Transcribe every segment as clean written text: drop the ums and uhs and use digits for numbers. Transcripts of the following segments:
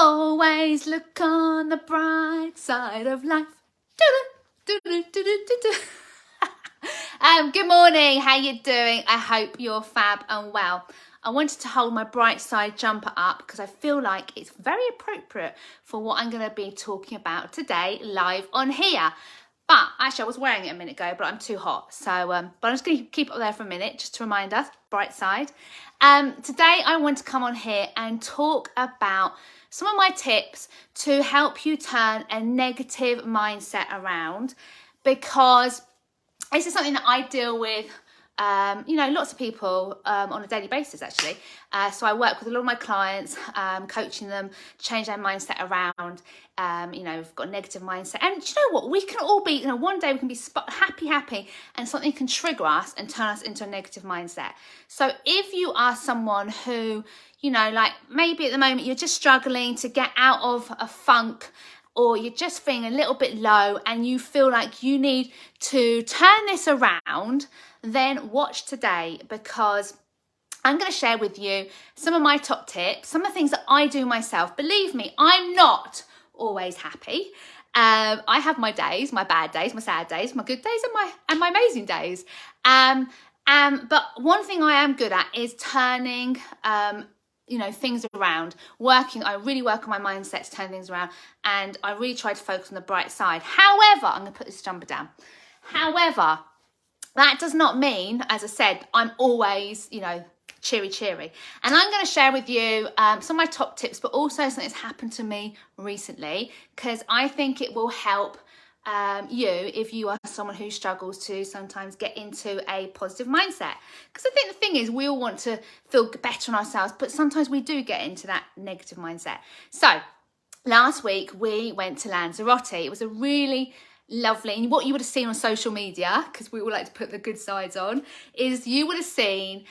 Always look on the bright side of life. Good morning, how you doing? I hope you're fab and well. I wanted to hold my bright side jumper up because I feel like it's very appropriate for what I'm going to be talking about today live on here. But actually I was wearing it a minute ago, but I'm too hot. So, but I'm just going to keep it up there for a minute just to remind us, bright side. Today I want to come on here and talk about some of my tips to help you turn a negative mindset around, because this is something that I deal with, lots of people on a daily basis, actually. So I work with a lot of my clients, coaching them to change their mindset around, we've got a negative mindset. And do you know what? We can all be, one day we can be happy, and something can trigger us and turn us into a negative mindset. So if you are someone who, maybe at the moment you're just struggling to get out of a funk, or you're just feeling a little bit low and you feel like you need to turn this around, then watch today, because I'm going to share with you some of my top tips, some of the things that I do myself. Believe me, I'm not always happy. I have my days, my bad days, my sad days, my good days, and my amazing days. But one thing I am good at is turning things around, I really work on my mindset to turn things around, and I really try to focus on the bright side. However, I'm going to put this jumper down. However, that does not mean, as I said, I'm always, cheery. And I'm going to share with you some of my top tips, but also something that's happened to me recently, because I think it will help you if you are someone who struggles to sometimes get into a positive mindset. Because I think the thing is, we all want to feel better on ourselves, but sometimes we do get into that negative mindset. So last week we went to Lanzarote. It was a really lovely, and what you would have seen on social media, because we all like to put the good sides on, is you would have seen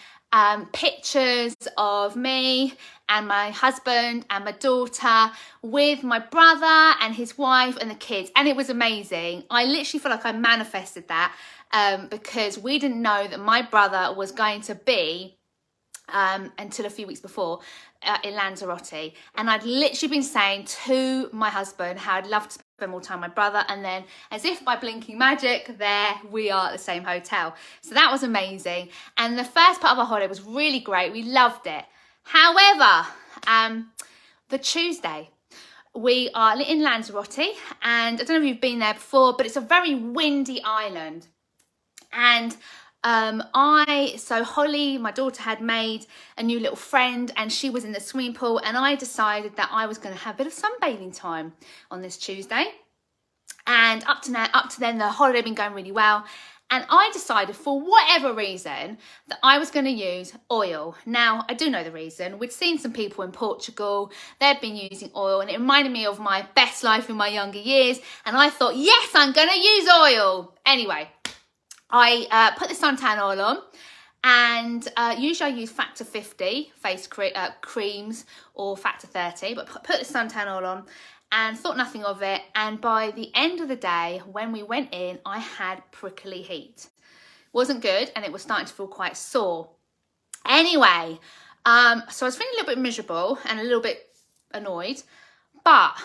pictures of me and my husband and my daughter with my brother and his wife and the kids, and it was amazing. I literally feel like I manifested that, because we didn't know that my brother was going to be until a few weeks before in Lanzarote, and I'd literally been saying to my husband how I'd love to spend more time with my brother, and then as if by blinking magic, there we are at the same hotel. So that was amazing, and the first part of our holiday was really great. We loved it. However, the Tuesday we are in Lanzarote, and I don't know if you've been there before, but it's a very windy island. And Holly, my daughter, had made a new little friend, and she was in the swimming pool, and I decided that I was going to have a bit of sunbathing time on this Tuesday. And up to then, the holiday had been going really well. And I decided, for whatever reason, that I was going to use oil. Now, I do know the reason. We'd seen some people in Portugal, they'd been using oil, and it reminded me of my best life in my younger years. And I thought, yes, I'm going to use oil. Anyway, I put the suntan oil on, and usually I use factor 50 face creams or factor 30, but put the suntan oil on and thought nothing of it. And by the end of the day, when we went in, I had prickly heat. Wasn't good, and it was starting to feel quite sore. Anyway, so I was feeling a little bit miserable and a little bit annoyed, but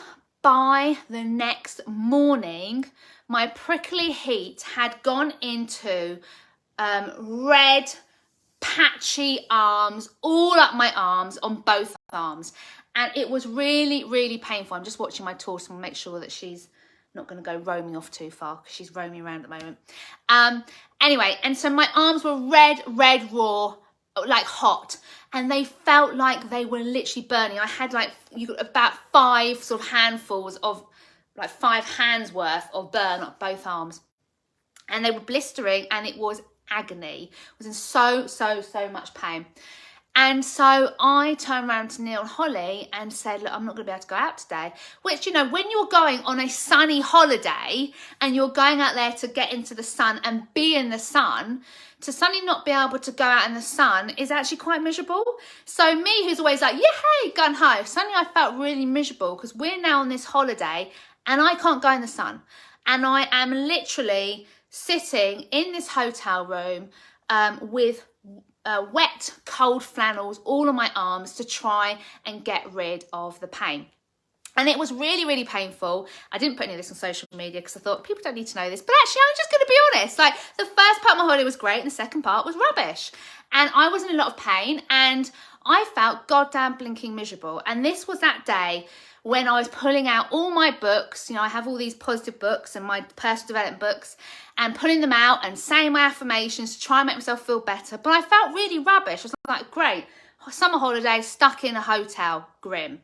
by the next morning, my prickly heat had gone into red, patchy arms, all up my arms, on both arms. And it was really, really painful. I'm just watching my torso and make sure that she's not going to go roaming off too far, because she's roaming around at the moment. Anyway, and so my arms were red, raw, like hot, and they felt like they were literally burning. I had about 5 sort of handfuls of, 5 hands worth of burn on both arms, and they were blistering, and it was agony. I was in so much pain. And so I turned around to Neil and Holly and said, look, I'm not going to be able to go out today. Which, when you're going on a sunny holiday and you're going out there to get into the sun and be in the sun, to suddenly not be able to go out in the sun is actually quite miserable. So me, who's always like, yeah, hey, gun ho, suddenly I felt really miserable, because we're now on this holiday and I can't go in the sun. And I am literally sitting in this hotel room with wet, cold flannels all on my arms to try and get rid of the pain. And it was really, really painful. I didn't put any of this on social media because I thought people don't need to know this. But actually, I'm just going to be honest. Like, the first part of my holiday was great and the second part was rubbish. And I was in a lot of pain and I felt goddamn blinking miserable. And this was that day when I was pulling out all my books. You know, I have all these positive books and my personal development books, and pulling them out and saying my affirmations to try and make myself feel better. But I felt really rubbish. I was like, great, summer holiday, stuck in a hotel, grim.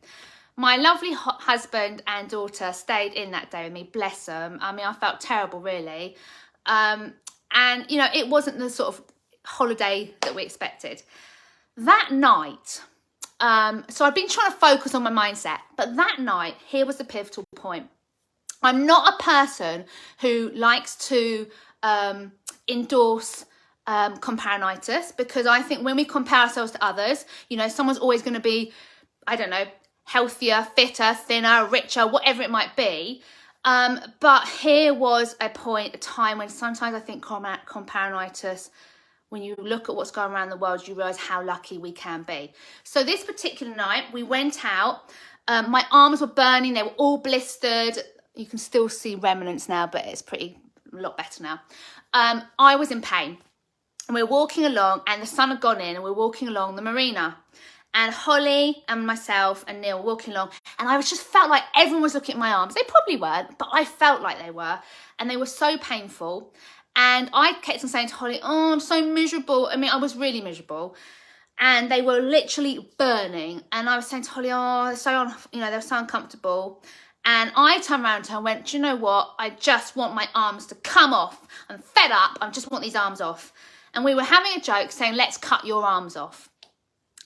My lovely husband and daughter stayed in that day with me, bless them. I mean, I felt terrible, really. And, you know, it wasn't the sort of holiday that we expected. That night, so I've been trying to focus on my mindset, but that night, here was the pivotal point. I'm not a person who likes to endorse comparinitis, because I think when we compare ourselves to others, you know, someone's always going to be, I don't know, healthier, fitter, thinner, richer, whatever it might be. But here was a time when sometimes I think comparinitis, when you look at what's going around the world, you realise how lucky we can be. So this particular night, we went out. My arms were burning. They were all blistered. You can still see remnants now, but it's a lot better now. I was in pain. And we're walking along, and the sun had gone in, and we're walking along the marina. And Holly and myself and Neil walking along, and I just felt like everyone was looking at my arms. They probably weren't, but I felt like they were, and they were so painful. And I kept on saying to Holly, oh, I'm so miserable. I mean, I was really miserable, and they were literally burning. And I was saying to Holly, oh, they're so, they're so uncomfortable. And I turned around to her and went, do you know what? I just want my arms to come off. I'm fed up. I just want these arms off. And we were having a joke saying, let's cut your arms off.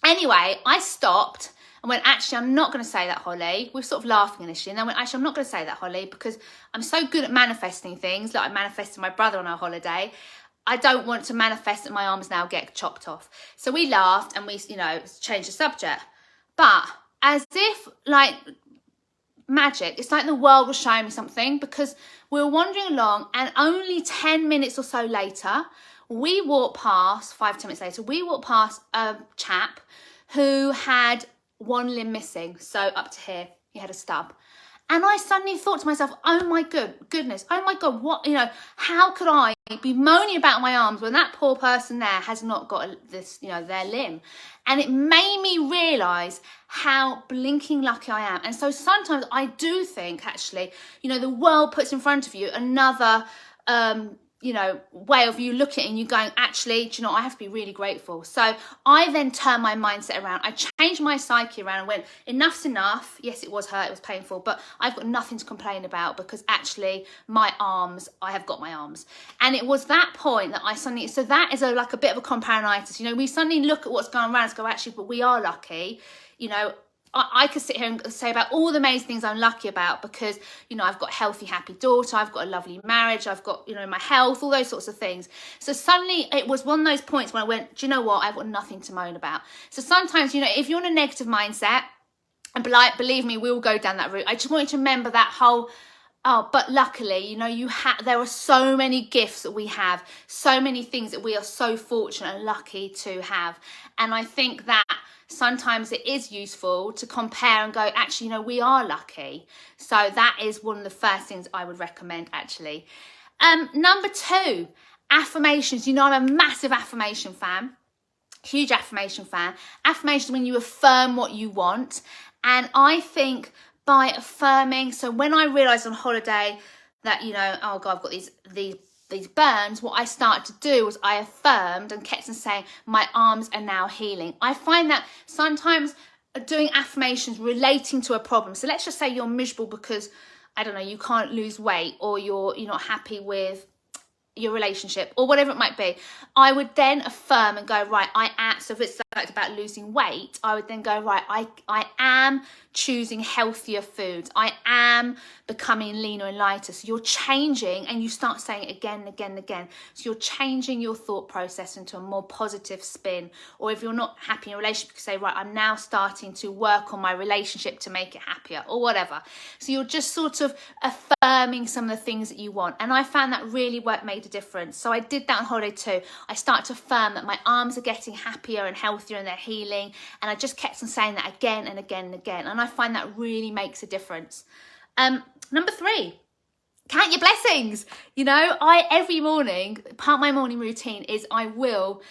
Anyway, I stopped and went, actually, I'm not going to say that, Holly. We were sort of laughing initially. And then I went, actually, I'm not going to say that, Holly, because I'm so good at manifesting things. Like I manifested my brother on our holiday. I don't want to manifest that my arms now get chopped off. So we laughed and we, changed the subject. But as if like magic, it's like the world was showing me something, because we were wandering along, and only 10 minutes or so later, we walked past, 5-10 minutes later, we walked past a chap who had one limb missing. So up to here, he had a stub. And I suddenly thought to myself, oh my goodness, oh my God, what, how could I be moaning about my arms when that poor person there has not got this, their limb? And it made me realise how blinking lucky I am. And so sometimes I do think, actually, the world puts in front of you another, way of you looking and you going, actually, do you know, I have to be really grateful. So I then turned my mindset around. I changed my psyche around and went, enough's enough. Yes, it was hurt, it was painful, but I've got nothing to complain about, because actually I have got my arms. And it was that point that I suddenly, so that is like a bit of a comparinitis. We suddenly look at what's going around and go, actually, but we are lucky. I could sit here and say about all the amazing things I'm lucky about, because, I've got a healthy, happy daughter, I've got a lovely marriage, I've got, my health, all those sorts of things. So suddenly it was one of those points when I went, do you know what? I've got nothing to moan about. So sometimes, if you're in a negative mindset, and believe me, we will go down that route. I just want you to remember that whole, but luckily, there are so many gifts that we have, so many things that we are so fortunate and lucky to have. And I think that sometimes it is useful to compare and go, actually, we are lucky. So that is one of the first things I would recommend, actually. Number 2, affirmations. I'm a massive affirmation fan, huge affirmation fan. Affirmations when you affirm what you want. And I think by affirming, so when I realised on holiday that, oh God, I've got these burns, what I started to do was I affirmed and kept on saying, my arms are now healing. I find that sometimes doing affirmations relating to a problem. So let's just say you're miserable because, I don't know, you can't lose weight, or you're not happy with your relationship, or whatever it might be. I would then affirm and go, right, so if it's like about losing weight, I would then go, right, I am choosing healthier foods. I am becoming leaner and lighter. So you're changing, and you start saying it again and again and again. So you're changing your thought process into a more positive spin. Or if you're not happy in a relationship, you can say, right, I'm now starting to work on my relationship to make it happier, or whatever. So you're just sort of affirming some of the things that you want. And I found that really made made a difference. So I did that on holiday too. I started to affirm that my arms are getting happier and healthier and they're healing. And I just kept on saying that again and again and again. And I find that really makes a difference. Number 3, count your blessings. You know, every morning, part of my morning routine is I will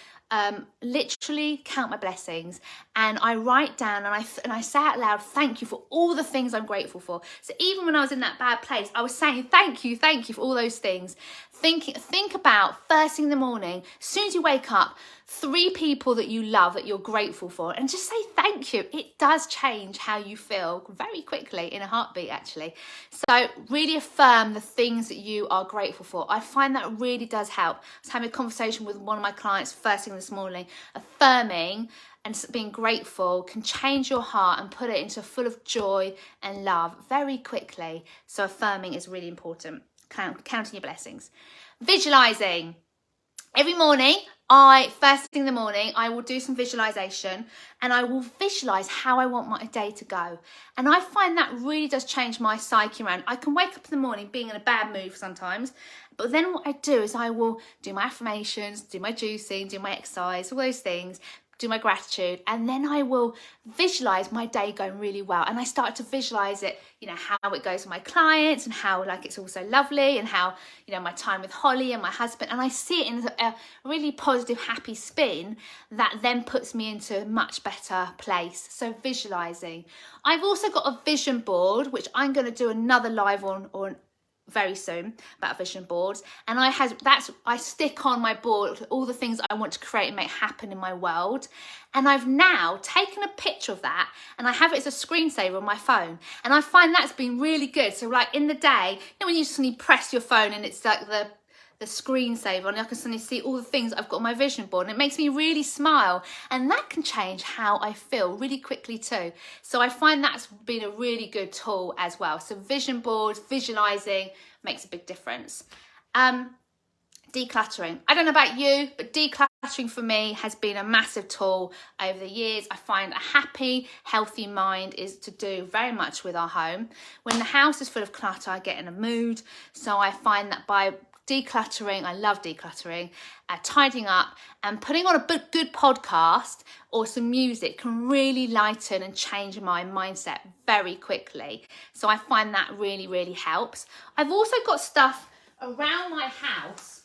literally count my blessings, and I write down and I say out loud, thank you for all the things I'm grateful for. So even when I was in that bad place, I was saying thank you for all those things. Think about first thing in the morning, as soon as you wake up, 3 people that you love that you're grateful for, and just say thank you. It does change how you feel very quickly, in a heartbeat actually. So really affirm the things that you are grateful for. I find that really does help. I was having a conversation with one of my clients first thing this morning. Affirming and being grateful can change your heart and put it into full of joy and love very quickly. So affirming is really important. Counting your blessings. Visualizing. Every morning, first thing in the morning, I will do some visualization, and I will visualize how I want my day to go. And I find that really does change my psyche around. I can wake up in the morning being in a bad mood sometimes, but then what I do is I will do my affirmations, do my juicing, do my exercise, all those things, do my gratitude, and then I will visualize my day going really well. And I start to visualize it, you know, how it goes with my clients and how like it's all so lovely, and how, you know, my time with Holly and my husband, and I see it in a really positive, happy spin that then puts me into a much better place. So visualizing. I've also got a vision board, which I'm going to do another live on very soon, about vision boards, and I stick on my board all the things I want to create and make happen in my world. And I've now taken a picture of that, and I have it as a screensaver on my phone, and I find that's been really good. So like in the day, you know, when you suddenly press your phone and it's like the screensaver, and I can suddenly see all the things I've got on my vision board, and it makes me really smile, and that can change how I feel really quickly too. So I find that's been a really good tool as well. So vision boards, visualizing makes a big difference. Decluttering. I don't know about you, but decluttering for me has been a massive tool over the years. I find a happy, healthy mind is to do very much with our home. When the house is full of clutter, I get in a mood. So I find that by decluttering, I love decluttering, tidying up and putting on a good podcast or some music can really lighten and change my mindset very quickly. So I find that really, really helps. I've also got stuff around my house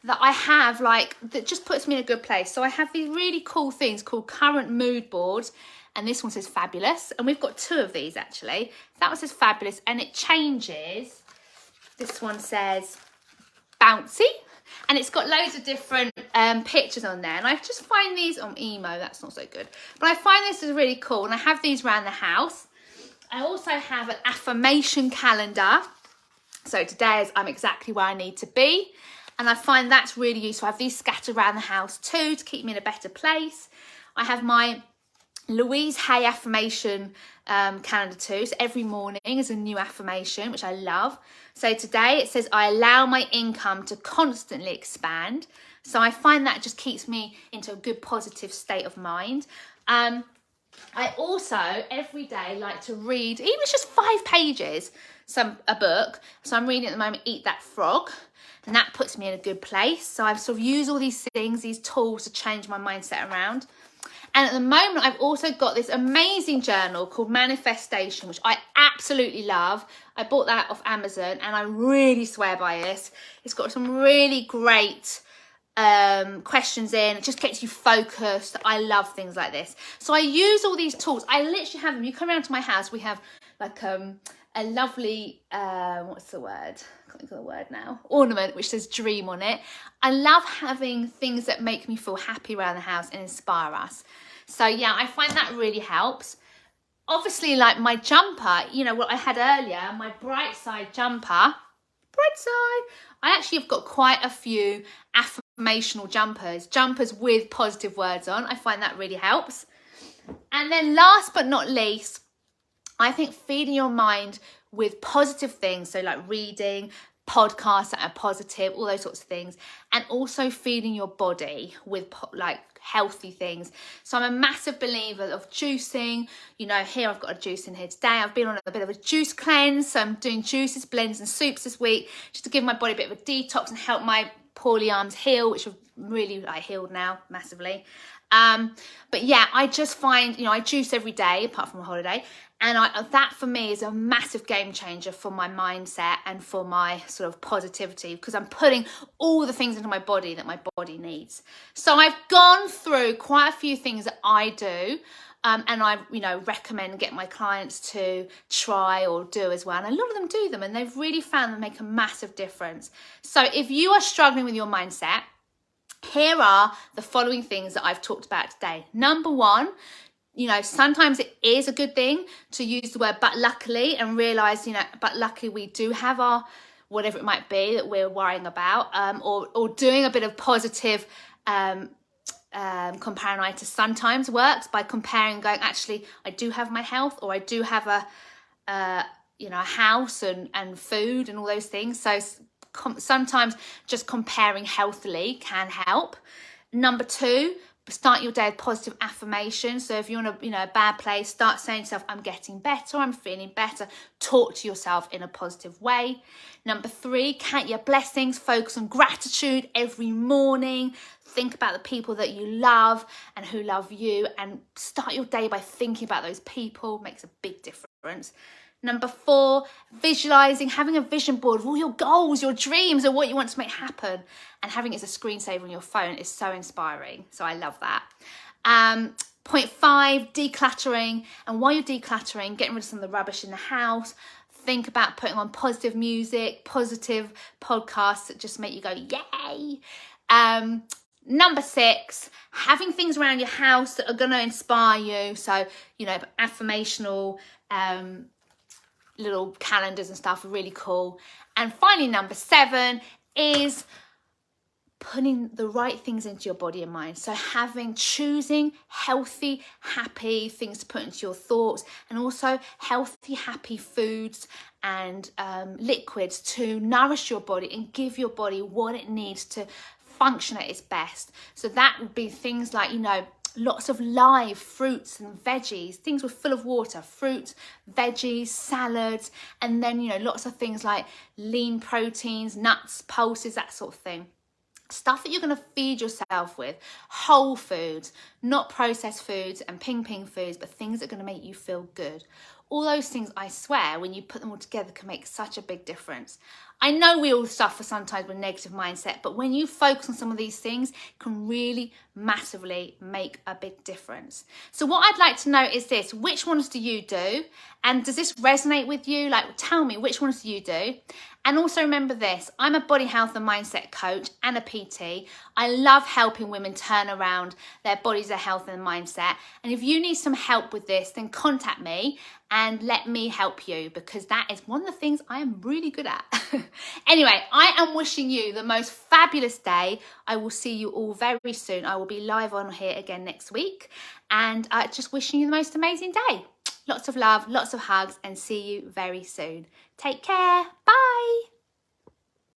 that I have that just puts me in a good place. So I have these really cool things called current mood boards, and this one says fabulous, and we've got 2 of these actually. That one says fabulous, and it changes. This one says bouncy, and it's got loads of different pictures on there, and I just find these on emo, that's not so good, but I find this is really cool, and I have these around the house. I also have an affirmation calendar, so today is I'm exactly where I need to be, and I find that's really useful. I have these scattered around the house too to keep me in a better place. I have my Louise Hay affirmation calendar too. So every morning is a new affirmation, which I love. So today it says, I allow my income to constantly expand. So I find that just keeps me into a good positive state of mind. I also every day like to read, even if it's just 5 pages, a book. So I'm reading at the moment, Eat That Frog, and that puts me in a good place. So I've sort of used all these things, these tools to change my mindset around. And at the moment, I've also got this amazing journal called Manifestation, which I absolutely love. I bought that off Amazon, and I really swear by it. It's got some really great questions in. It just gets you focused. I love things like this. So I use all these tools. I literally have them. You come around to my house, we have like a lovely, what's the word? I can't think of the word now. Ornament, which says dream on it. I love having things that make me feel happy around the house and inspire us. So yeah, I find that really helps. Obviously, like my jumper, you know, what I had earlier, my bright side jumper, I actually have got quite a few affirmational jumpers with positive words on. I find that really helps. And then last but not least, I think feeding your mind with positive things, so like reading, podcasts that are positive, all those sorts of things, and also feeding your body with like healthy things. So I'm a massive believer of juicing. You know, here I've got a juice in here today. I've been on a bit of a juice cleanse, so I'm doing juices, blends and soups this week just to give my body a bit of a detox and help my poorly arms heal, which have really like healed now massively. But yeah, I just find, you know, I juice every day apart from a holiday, and that for me is a massive game changer for my mindset and for my sort of positivity, because I'm putting all the things into my body that my body needs. So I've gone through quite a few things that I do, and I, you know, recommend get my clients to try or do as well. And a lot of them do them, and they've really found them make a massive difference. So if you are struggling with your mindset, here are the following things that I've talked about today. Number one, you know, sometimes it is a good thing to use the word but luckily and realize, you know, but luckily we do have our whatever it might be that we're worrying about, or doing a bit of positive comparinitis sometimes works by comparing, going, actually, I do have my health, or I do have you know, a house and food and all those things. So sometimes just comparing healthily can help. Number two, start your day with positive affirmations. So if you're in a, you know, a bad place, start saying to yourself, I'm getting better, I'm feeling better. Talk to yourself in a positive way. Number three, count your blessings, focus on gratitude every morning. Think about the people that you love and who love you, and start your day by thinking about those people. Makes a big difference. Number four, visualizing, having a vision board of all your goals, your dreams, and what you want to make happen, and having it as a screensaver on your phone is so inspiring. So I love that. Point five, decluttering. And while you're decluttering, getting rid of some of the rubbish in the house, think about putting on positive music, positive podcasts that just make you go, yay. Number six, having things around your house that are going to inspire you. So, you know, affirmational, little calendars and stuff are really cool. And finally, number seven is putting the right things into your body and mind. So choosing healthy, happy things to put into your thoughts, and also healthy, happy foods and liquids to nourish your body and give your body what it needs to function at its best. So that would be things like, you know, lots of live fruits and veggies, things were full of water, fruits, veggies, salads, and then, you know, lots of things like lean proteins, nuts, pulses, that sort of thing. Stuff that you're going to feed yourself with, whole foods, not processed foods and ping foods, but things that are going to make you feel good. All those things, I swear, when you put them all together, can make such a big difference. I know we all suffer sometimes with negative mindset, but when you focus on some of these things, it can really massively make a big difference. So what I'd like to know is this: which ones do you do? And does this resonate with you? Like, tell me, which ones do you do? And also remember this, I'm a body health and mindset coach and a PT. I love helping women turn around their bodies, their health and mindset. And if you need some help with this, then contact me and let me help you, because that is one of the things I am really good at. Anyway, I am wishing you the most fabulous day. I will see you all very soon. I will be live on here again next week, and just wishing you the most amazing day. Lots of love, lots of hugs, and see you very soon. Take care. Bye.